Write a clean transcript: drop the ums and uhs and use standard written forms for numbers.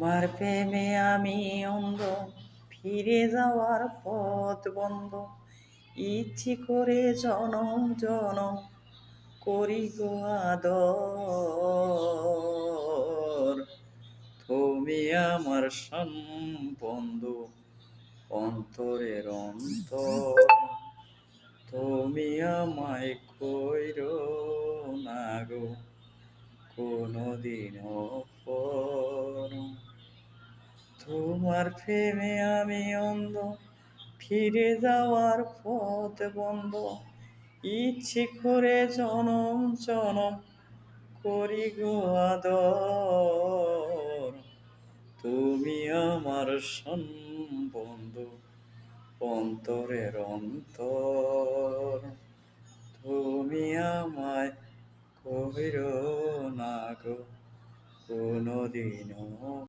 তোমার প্রেমে আমি অন্ধ, ফিরে যাওয়ার পথ বন্ধ। ইচ্ছে করে জনম জনম করি গো আদর। তুমি আমার বন্ধু, অন্তরের অন্তর। তুমি আমায় কইরো না গো কোনদিনও পর। তোমার প্রেমে আমি অন্ধ, ফিরে যাওয়ার পথ বন্ধ। ইচ্ছে করে জনম জনম করি গো আদর। তুমি আমার বন্ধু, অন্তরের অন্তর। তুমি আমায় কইরো না গো কোনদিনও